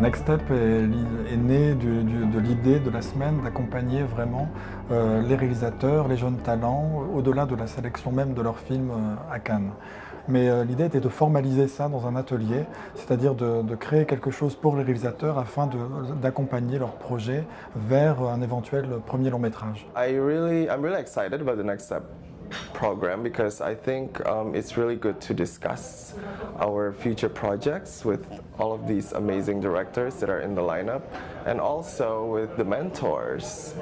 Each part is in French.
Next Step est né de l'idée de la semaine d'accompagner vraiment les réalisateurs, les jeunes talents, au-delà de la sélection même de leurs films à Cannes. Mais l'idée était de formaliser ça dans un atelier, c'est-à-dire de créer quelque chose pour les réalisateurs afin d'accompagner leur projet vers un éventuel premier long métrage. I'm really excited about the Next Step program because I think it's really good to discuss our future projects with all of these amazing directors that are in the lineup, and also with the mentors.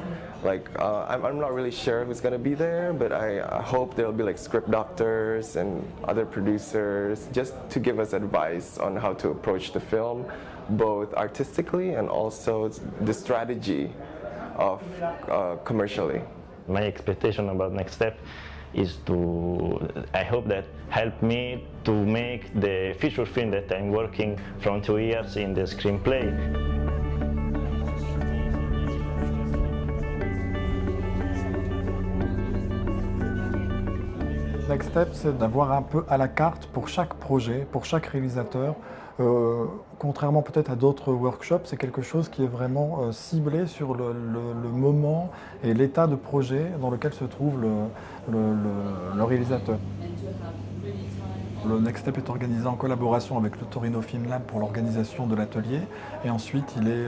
Like I'm not really sure who's going to be there, but I hope there'll be like script doctors and other producers just to give us advice on how to approach the film, both artistically and also the strategy of commercially. My expectation about Next Step is I hope that help me to make the feature film that I'm working from 2 years in the screenplay. Next Step, c'est d'avoir un peu à la carte pour chaque projet, pour chaque réalisateur. Contrairement peut-être à d'autres workshops, c'est quelque chose qui est vraiment ciblé sur le moment et l'état de projet dans lequel se trouve le réalisateur. Le Next Step est organisé en collaboration avec le Torino Film Lab pour l'organisation de l'atelier, et ensuite il est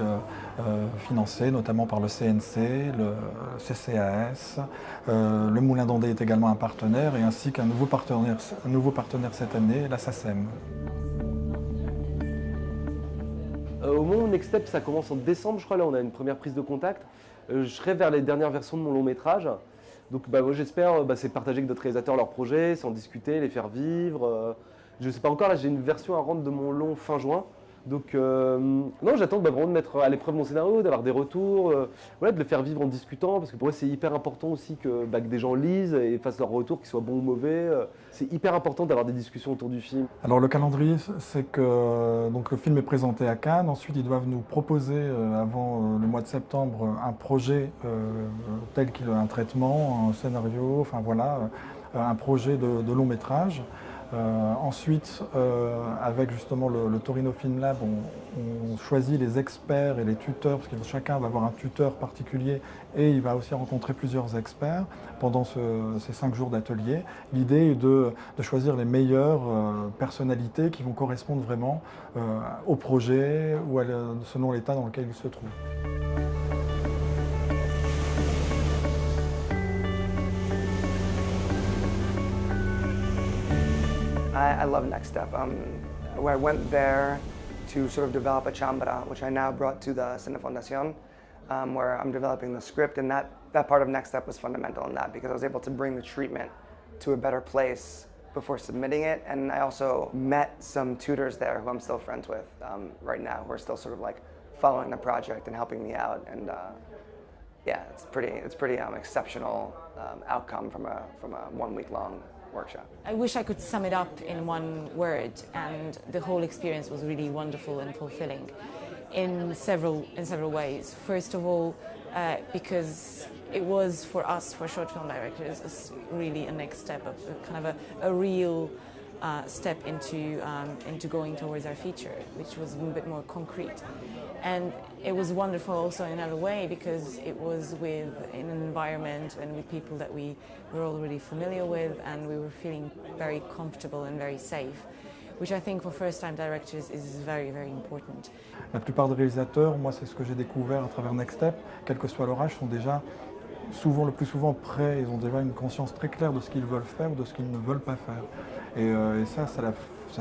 financé notamment par le CNC, le CCAS, le Moulin d'Andé est également un partenaire, et ainsi qu'un nouveau partenaire cette année, la SACEM. Au moment où Next Step, ça commence en décembre, je crois, là on a une première prise de contact. Je serai vers les dernières versions de mon long métrage. Donc moi j'espère, c'est partager avec d'autres réalisateurs leurs projets, c'est en discuter, les faire vivre. Je ne sais pas encore, là j'ai une version à rendre de mon long fin juin. Donc non, j'attends vraiment de mettre à l'épreuve mon scénario, d'avoir des retours, voilà, de le faire vivre en discutant, parce que pour moi c'est hyper important aussi que des gens lisent et fassent leurs retours, qu'ils soient bons ou mauvais. C'est hyper important d'avoir des discussions autour du film. Alors le calendrier, c'est que donc, le film est présenté à Cannes, ensuite ils doivent nous proposer avant le mois de septembre un projet tel qu'il a un traitement, un scénario, enfin voilà, un projet de long métrage. Ensuite, avec justement le Torino Film Lab, on choisit les experts et les tuteurs, parce que chacun va avoir un tuteur particulier et il va aussi rencontrer plusieurs experts pendant ces 5 jours d'atelier. L'idée est de choisir les meilleures personnalités qui vont correspondre vraiment au projet ou selon l'état dans lequel il se trouve. I love Next Step. Where I went there to sort of develop a chambra, which I now brought to the Cine Fondación, where I'm developing the script, and that part of Next Step was fundamental in that because I was able to bring the treatment to a better place before submitting it, and I also met some tutors there who I'm still friends with right now, who are still sort of like following the project and helping me out, and yeah, it's pretty exceptional outcome from a 1 week long workshop. I wish I could sum it up in one word, and the whole experience was really wonderful and fulfilling in several ways. First of all, because it was for us, for short film directors, really a next step, kind of a real step into going towards our feature, which was a bit more concrete. And it was wonderful also in another way because it was in an environment and with people that we were already familiar with, and we were feeling very comfortable and very safe, which I think for first-time directors is very, very important. La plupart des réalisateurs, moi c'est ce que j'ai découvert à travers Next Step, quel que soit leur âge, sont déjà le plus souvent prêts, ils ont déjà une conscience très claire de ce qu'ils veulent faire ou de ce qu'ils ne veulent pas faire. Et ça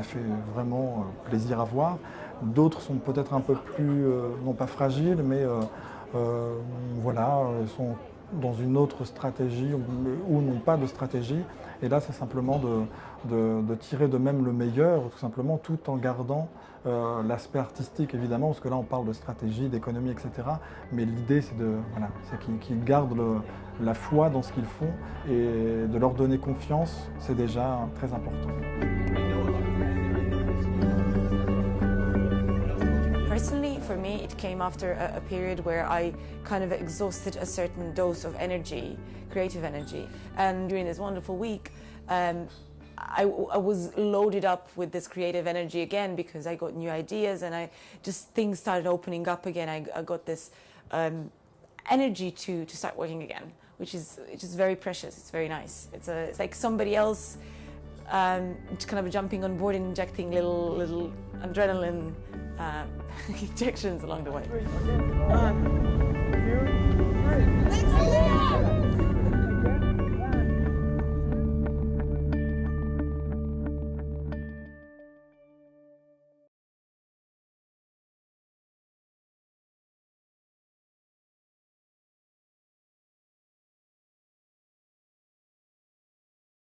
fait vraiment plaisir à voir. D'autres sont peut-être un peu plus, non pas fragiles, mais voilà, sont dans une autre stratégie ou n'ont pas de stratégie. Et là, c'est simplement de tirer de même le meilleur, tout simplement, tout en gardant l'aspect artistique, évidemment, parce que là, on parle de stratégie, d'économie, etc. Mais l'idée, c'est qu'ils gardent la foi dans ce qu'ils font, et de leur donner confiance, c'est déjà très important. Personally, for me, it came after a period where I kind of exhausted a certain dose of energy, creative energy. And during this wonderful week, I was loaded up with this creative energy again because I got new ideas and things started opening up again. I got this energy to start working again, which is very precious. It's very nice. It's like somebody else just kind of jumping on board and injecting little adrenaline injections along the way. 1, 2, 3.